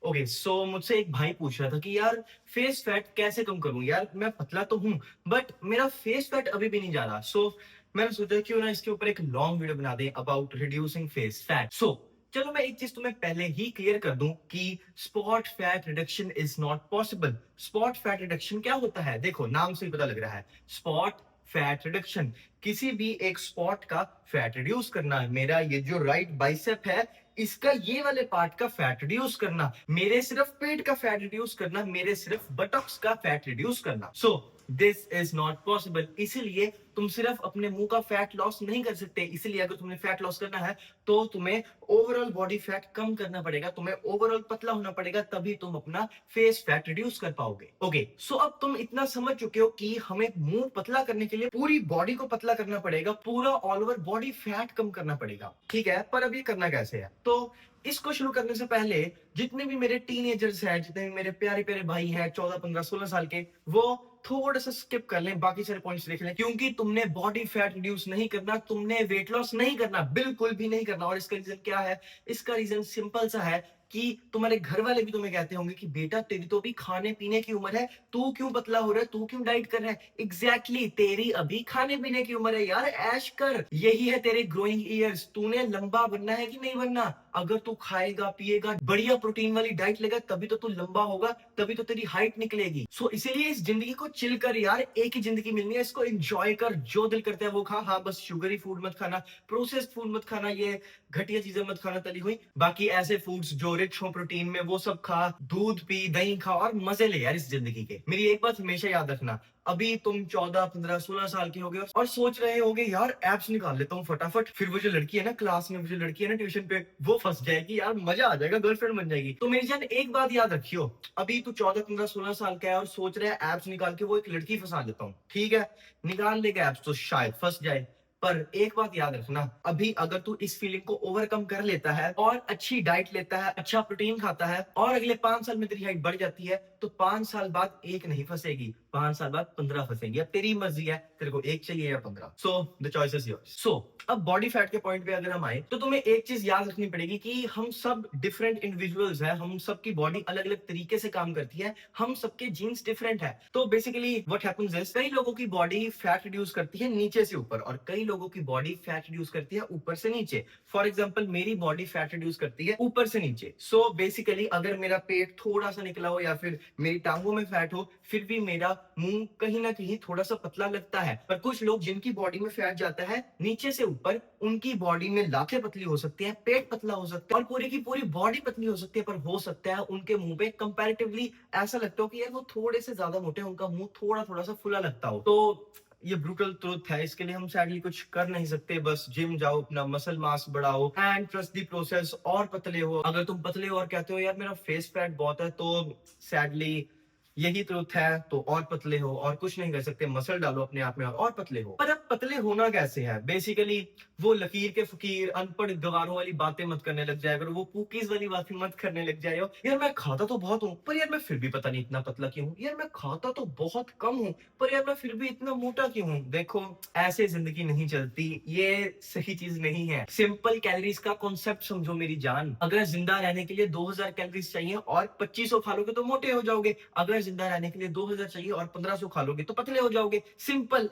Okay so मुझसे एक भाई पूछ रहा था कि यार फेस फैट कैसे कम करूं। यार मैं पतला तो हूं बट मेरा फेस फैट अभी भी नहीं जा रहा। सो मैंने सोचा क्यों ना इसके ऊपर एक लॉन्ग वीडियो बना दें अबाउट रिड्यूसिंग फेस फैट। सो चलो मैं एक चीज तुम्हें पहले ही क्लियर कर दूं कि spot fat reduction is not possible. Spot fat reduction क्या होता है, देखो नाम से ही पता लग रहा है। स्पॉट फैट रिडक्शन, किसी भी एक स्पॉट का फैट रिड्यूस करना है। मेरा ये जो राइट बाइसेप है, इसका ये वाले पार्ट का फैट रिड्यूस करना, मेरे सिर्फ पेट का फैट रिड्यूस करना, मेरे सिर्फ बटक्स का फैट रिड्यूस करना। So this is not possible. इसीलिए तुम सिर्फ अपने मुंह का फैट लॉस नहीं कर सकते। इसलिए अगर तुम्हें फैट लॉस करना है तो तुम्हें ओवरऑल बॉडी फैट कम करना पड़ेगा, तुम्हें ओवरऑल पतला होना पड़ेगा, तभी तुम अपना फेस फैट रिड्यूस कर पाओगे। ओके सो अब तुम इतना समझ चुके हो कि हमें मुंह पतला करने के लिए पूरी बॉडी को पतला करना पड़ेगा, पूरा ऑल ओवर बॉडी फैट कम करना पड़ेगा। ठीक है, पर अब ये करना कैसे है? तो इसको शुरू करने से पहले जितने भी मेरे टीनेजर्स हैं, जितने भी मेरे प्यारे प्यारे भाई हैं 14 15 16 साल के, वो थोड़ा सा स्किप कर लें, बाकी सारे पॉइंट्स देख लें, क्योंकि तुमने बॉडी फैट रिड्यूस नहीं करना, तुमने वेट लॉस नहीं करना, बिल्कुल भी नहीं करना। और इसका रीजन क्या है? इसका रीजन सिंपल सा है कि तुम्हारे घर वाले भी तुम्हें कहते होंगे कि बेटा तेरी तो अभी खाने पीने की उम्र है, तू क्यों पतला हो रहा है, तू क्यों डाइट कर रहा है। एग्जैक्टली तेरी अभी खाने पीने की उम्र है यार, ऐश कर, यही है तेरे ग्रोइंग ईयर्स। तूने लंबा बनना है कि नहीं बनना? अगर तू खाएगा पिएगा, बढ़िया प्रोटीन वाली डाइट लेगा, तभी तो तू लंबा होगा, तभी तो तेरी हाइट निकलेगी। सो इसीलिए इस जिंदगी को चिल कर यार, एक ही जिंदगी मिलनी है, इसको एंजॉय कर, जो दिल करता है वो खा। हाँ बस शुगरी फूड मत खाना, प्रोसेस्ड फूड मत खाना, ये घटिया चीजें मत खाना तली हुई। बाकी ऐसे फूड्स जो रिच हो प्रोटीन में वो सब खा, दूध पी, दही खा और मजे ले यार इस जिंदगी के। मेरी एक बात हमेशा याद रखना, अभी तुम 14 15 16 साल के हो गए और सोच रहे होगे यार एब्स निकाल लेता हूँ फटाफट, फिर वो जो लड़की है ना क्लास में, वो जो लड़की है ना ट्यूशन पे, वो फंस जाएगी यार, मजा आ जाएगा, गर्लफ्रेंड बन जाएगी। तो मेरी जान एक बात याद रखियो, अभी तू 14 15 16 साल का है और सोच रहा है एब्स निकाल के वो एक लड़की फंसा लेता हूँ। ठीक है, निकाल लेगा एब्स तो शायद फंस जाए, पर एक बात याद रखना, अभी अगर तू इस फीलिंग को ओवरकम कर लेता है और अच्छी डाइट लेता है, अच्छा प्रोटीन खाता है, और अगले 5 साल में तेरी हाइट बढ़ जाती है, तो 5 साल बाद एक नहीं फंसेगी, 5 साल बाद 15 फंसेगी। अब तेरी मर्जी है, तेरे को एक चाहिए या 15। So the choice is yours. So अब बॉडी फैट के पॉइंट पे अगर हम आए तो तुम्हें एक चीज याद रखनी पड़ेगी कि हम सब डिफरेंट इंडिविजुअल्स हैं, हम सबकी बॉडी अलग अलग तरीके से काम करती है, हम सबके जीन्स डिफरेंट है। तो बेसिकली व्हाट हैपेंस इज, कई लोगों की बॉडी फैट रिड्यूस करती है नीचे से ऊपर, और कई लोगों की बॉडी फैट रिड्यूस करती है ऊपर से नीचे। फॉर एग्जाम्पल मेरी बॉडी फैट रिड्यूस करती है ऊपर से नीचे। सो बेसिकली अगर मेरा पेट थोड़ा सा निकला हो या फिर मेरी टांगों में फैट हो, फिर भी मेरा मुंह कहीं ना कहीं थोड़ा सा पतला लगता है। पर कुछ लोग जिनकी बॉडी में फैट जाता है नीचे से ऊपर, उनकी बॉडी में लाखें पतली हो सकती है, पेट पतला हो सकता है और पूरी की पूरी बॉडी पतली हो सकती है, पर हो सकता है उनके मुंह पे कंपैरेटिवली ऐसा लगता हो कि यार वो थोड़े से ज्यादा मोटे, उनका मुंह थोड़ा थोड़ा सा फुला लगता हो। तो ये ब्रूटल ट्रूथ है, इसके लिए हम सैडली कुछ कर नहीं सकते, बस जिम जाओ, अपना मसल मास बढ़ाओ एंड ट्रस्ट दी प्रोसेस और पतले हो। अगर तुम पतले हो और कहते हो यार मेरा फेस फैट बहुत है, तो सैडली यही ट्रूथ है, तो और पतले हो, और कुछ नहीं कर सकते, मसल डालो अपने आप में और पतले हो। पर अब पतले होना कैसे है? बेसिकली वो लकीर के फकीर अनपढ़ गवारों वाली बातें मत करने लग जाए करो, वो कुकीज वाली बातें मत करने लग जाए हो। यार मैं खाता तो बहुत हूँ, पर यार मैं फिर भी पता नहीं इतना पतला क्यों हूँ। यार मैं खाता तो बहुत कम हूँ, पर यार मैं फिर भी इतना मोटा क्यों हूँ। देखो ऐसे जिंदगी नहीं चलती, ये सही चीज नहीं है। सिंपल कैलोरीज का कॉन्सेप्ट समझो मेरी जान, अगर जिंदा रहने के लिए 2000 कैलोरीज चाहिए और 2500 खा लोगे तो मोटे हो जाओगे, अगर जिंदा रहने के लिए 2000 चाहिए और 1500 खा लोगे तो पतले हो जाओगे। Simple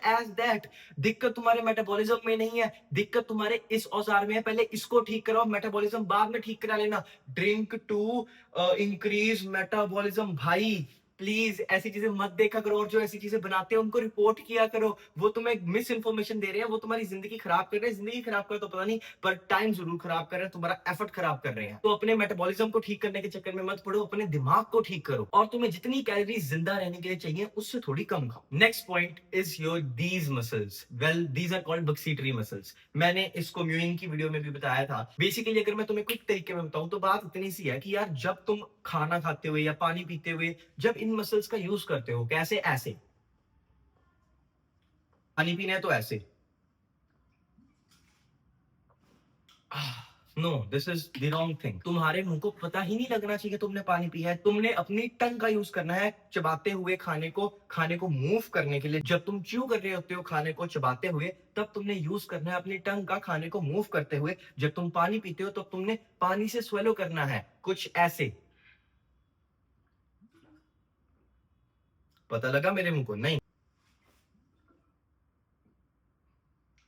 as that. दिक्कत तुम्हारे मेटाबॉलिज्म में नहीं है, दिक्कत तुम्हारे इस औजार में है। पहले इसको ठीक कराओ, मेटाबॉलिज्म बाद में ठीक करा लेना। ड्रिंक टू इंक्रीज मेटाबॉलिज्म, भाई प्लीज ऐसी चीजें मत देखा करो, और जो ऐसी चीजें बनाते हैं उनको रिपोर्ट किया करो। वो तुम्हें मिस इन्फॉर्मेशन दे रहे हैं, वो तुम्हारी जिंदगी खराब कर रहे हैं। जिंदगी खराब कर तो पता नहीं, पर टाइम जरूर खराब कर रहे हैं, तुम्हारा एफर्ट खराब कर रहे हैं। तो अपने मेटाबॉलिज्म को ठीक करने के चक्कर में मत पड़ो, अपने दिमाग को ठीक करो, और तुम्हें जितनी कैलोरीज जिंदा रहने के लिए चाहिए उससे थोड़ी कम खाओ। Next point is your these muscles. Well these are called बक्सीटरी मसल्स। मैंने इसको म्यूइंग की वीडियो में भी बताया था। बेसिकली अगर मैं तुम्हें क्विक तरीके में बताऊं तो बात इतनी सी है कि यार जब तुम खाना खाते हुए या पानी पीते हुए जब इन मसल्स का यूज करते हो, कैसे? ऐसे पानी पीना है तो ऐसे, no, this is the wrong thing. तुम्हारे मुंह को पता ही नहीं लगना चाहिए तुमने पानी पिया है। तुमने अपनी टंग का यूज करना है चबाते हुए खाने को मूव करने के लिए। जब तुम च्यू कर रहे होते हो खाने को चबाते हुए, तब तुमने यूज करना है अपनी टंग का खाने को मूव करते हुए। जब तुम पानी पीते हो तब तुमने पानी से स्वेलो करना है, कुछ ऐसे। पता लगा मेरे मुंह को? नहीं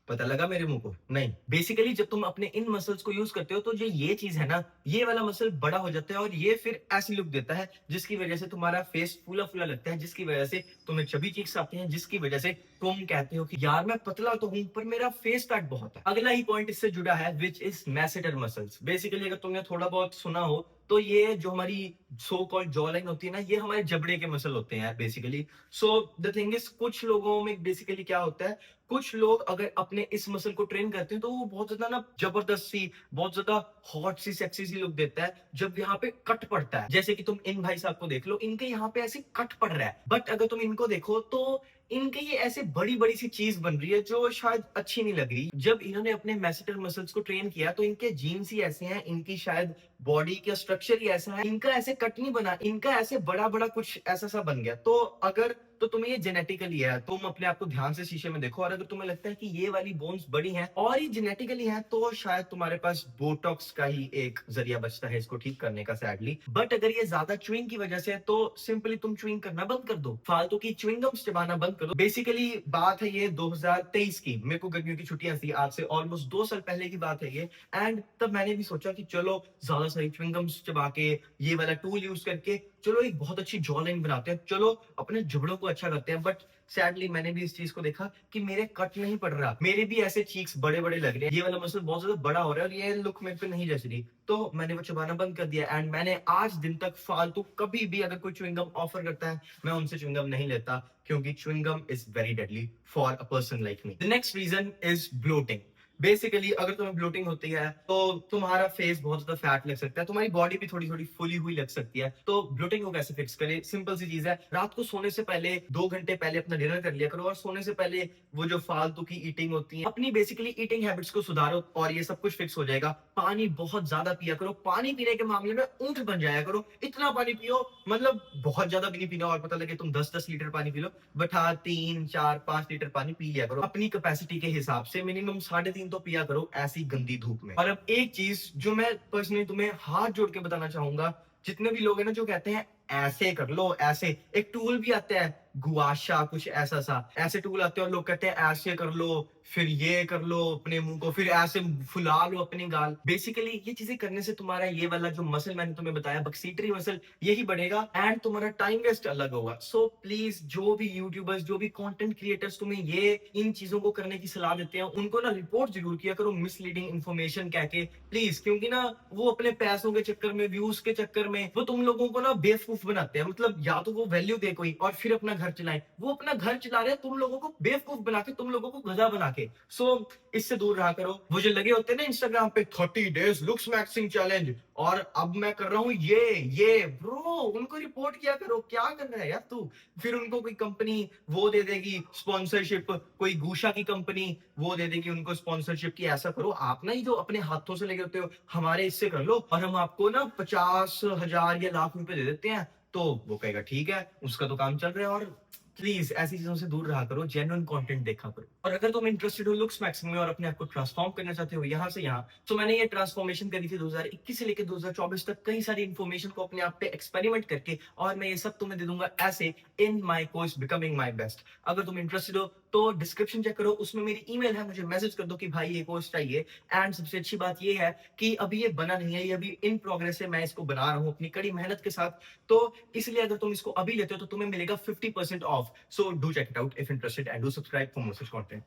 पता लगा मेरे मुंह को? नहीं। बेसिकली जब तुम अपने इन मसल्स को यूज करते हो तो जो ये चीज है ना, ये वाला मसल बड़ा हो जाता है और ये फिर ऐसी लुक देता है जिसकी वजह से तुम्हारा फेस फूला फूला लगता है, जिसकी वजह से तुम्हें चबी चीक्स आते हैं, जिसकी वजह से तुम कहते हो कि यार मैं पतला तो हूं पर मेरा फेस फैट बहुत है। अगला ही पॉइंट इससे जुड़ा है, which is masseter muscles. Basically अगर तुमने थोड़ा बहुत सुना हो तो ये जो हमारी सो कॉल्ड जॉ लाइन होती है ना, ये हमारे जबड़े के मसल होते हैं basically. So the thing is, कुछ लोगों में बेसिकली क्या होता है, कुछ लोग अगर अपने इस मसल को ट्रेन करते हैं तो वो बहुत ज्यादा ना जबरदस्त सी, बहुत ज्यादा हॉट सी, सेक्सी सी लुक देता है जब यहाँ पे कट पड़ता है। जैसे कि तुम इन भाई साहब को देख लो, इनके यहाँ पे ऐसे कट पड़ रहा है, बट अगर तुम इनको देखो तो इनके ये ऐसे बड़ी बड़ी सी चीज बन रही है जो शायद अच्छी नहीं लग रही। जब इन्होंने अपने मैसेटर मसल्स को ट्रेन किया तो इनके जीन्स ही ऐसे हैं, इनकी शायद बॉडी का स्ट्रक्चर ही ऐसा है, इनका ऐसे कट नहीं बना, इनका ऐसे बड़ा बड़ा कुछ ऐसा सा बन गया। तो अगर तो तुम्हें ये जेनेटिकली है, तुम अपने आप को ध्यान से शीशे में देखो और अगर तुम्हें लगता है कि ये वाली बोन्स बड़ी हैं और ये जेनेटिकली हैं, तो शायद तुम्हारे पास बोटॉक्स का ही एक जरिया बचता है इसको ठीक करने का, सैडली। बट अगर ये ज्यादा च्युइंग की वजह से है तो सिंपली तुम च्युइंग करना बंद कर दो, फालतू की च्युइंगम्स चबाना बंद कर दो। बेसिकली बात है ये 2023 की, मेरे को गर्मियों की छुट्टियां थी, आज से ऑलमोस्ट 2 साल पहले की बात है ये। एंड तब मैंने भी सोचा कि चलो ज्यादा सारी च्युइंगम्स चबा के, ये वाला टूल यूज करके चलो एक बहुत अच्छी जॉ लाइन बनाते हैं, चलो अपने जुबड़ों को अच्छा करते हैं। बट सैडली मैंने भी इस चीज को देखा कि मेरे कट नहीं पड़ रहा, मेरे भी ऐसे चीक्स बड़े बड़े लग रहे हैं, ये वाला मसल बहुत ज्यादा बड़ा हो रहा है और ये लुक मेरे पे नहीं जच रही। तो मैंने वो चबाना बंद कर दिया एंड मैंने आज दिन तक फालतू कभी भी अगर कोई च्युइंगम ऑफर करता है, मैं उनसे च्युइंगम नहीं लेता, क्योंकि chewing gum is very deadly for a person like me. The next reason is bloating. Basically अगर तुम्हें ब्लोटिंग होती है तो तुम्हारा फेस बहुत ज्यादा फैट लग सकता है, तुम्हारी बॉडी भी थोड़ी थोड़ी फुली हुई लग सकती है। तो ब्लोटिंग को कैसे फिक्स करें? सिंपल सी चीज है, रात को सोने से पहले 2 घंटे पहले अपना डिनर कर लिया करो और सोने से पहले वो जो फालतू की ईटिंग होती है, अपनी बेसिकली ईटिंग हैबिट्स को सुधारो और ये सब कुछ फिक्स हो जाएगा। पानी बहुत ज्यादा पिया करो, पानी पीने के मामले में ऊंट बन जाया करो, इतना पानी पियो, मतलब बहुत ज्यादा भी नहीं पीना और पता लगे तुम 10-10 लीटर पानी पी लो, बट हाँ 3-4-5 लीटर पानी पी लिया करो अपनी कैपेसिटी के हिसाब से। मिनिमम 3.5 तो पिया करो ऐसी गंदी धूप में। और अब एक चीज जो मैं पर्सनली तुम्हें हाथ जोड़ के बताना चाहूंगा, जितने भी लोग हैं ना जो कहते हैं ऐसे कर लो, ऐसे एक टूल भी आता है गुआशा कुछ ऐसा सा, ऐसे टूल आते हैं और लोग कहते हैं ऐसे कर लो, फिर ये कर लो अपने मुंह को, फिर ऐसे फुला लो अपनी गाल। बेसिकली ये चीजें करने से तुम्हारा ये वाला जो मसल मैंने तुम्हें बताया, बक्सीटरी मसल, यही बढ़ेगा एंड तुम्हारा टाइम वेस्ट अलग होगा। सो प्लीज जो भी यूट्यूबर्स, जो भी कंटेंट क्रिएटर्स तुम्हें ये इन चीजों को करने की सलाह देते हैं, उनको ना रिपोर्ट जरूर किया करो मिसलीडिंग इन्फॉर्मेशन कह के, प्लीज। क्योंकि ना वो अपने पैसों के चक्कर में, व्यूज के चक्कर में वो तुम लोगों को ना बेवकूफ बनाते हैं। मतलब या तो वो वैल्यू दे कोई और फिर अपना घर चलाए, वो अपना घर चला रहे हैं तुम लोगों को बेवकूफ बना के, तुम लोगों को गधा बना के। सो इससे दूर रहा करो। वो जो लगे होते हैं ना इंस्टाग्राम पे 30 days लुक्स मैक्सिंग चैलेंज और अब मैं कर रहा हूँ ये ब्रो, उनको रिपोर्ट किया करो, क्या कर रहा है यार तू। फिर उनको कोई कंपनी वो दे देगी स्पॉन्सरशिप, कोई गूशा की कंपनी वो दे देगी उनको स्पॉन्सरशिप की, ऐसा करो आप ना, ही जो अपने हाथों से लेके होते हो हमारे इससे कर लो और हम आपको ना 50,000 या लाख रुपए दे देते हैं। तो वो कहेगा ठीक है, उसका तो काम चल रहा है। और प्लीज ऐसी चीजों से दूर रहा करो, जेन्युइन कंटेंट देखा करो। और अगर तुम इंटरेस्टेड हो लुक्स मैक्सिंग में और अपने आप को ट्रांसफॉर्म करना चाहते हो यहाँ से यहाँ, तो मैंने ये ट्रांसफॉर्मेशन करी थी 2021 से लेकर 2024 तक, कई सारी इंफॉर्मेशन को अपने आप पे एक्सपेरिमेंट करके, और मैं ये सब तुम्हें दे दूंगा ऐसे in my course becoming my best. अगर तुम इंटरेस्टेड हो तो डिस्क्रिप्शन चेक करो, उसमें मेरी ईमेल है, मुझे मैसेज कर दो कि भाई ये कोर्स चाहिए। एंड सबसे अच्छी बात ये है कि अभी ये बना नहीं है, ये अभी इन प्रोग्रेस है, मैं इसको बना रहा हूँ अपनी कड़ी मेहनत के साथ। तो इसलिए अगर तुम इसको अभी लेते हो तो तुम्हें मिलेगा 50% of. So do check it out if interested and do subscribe for more such content.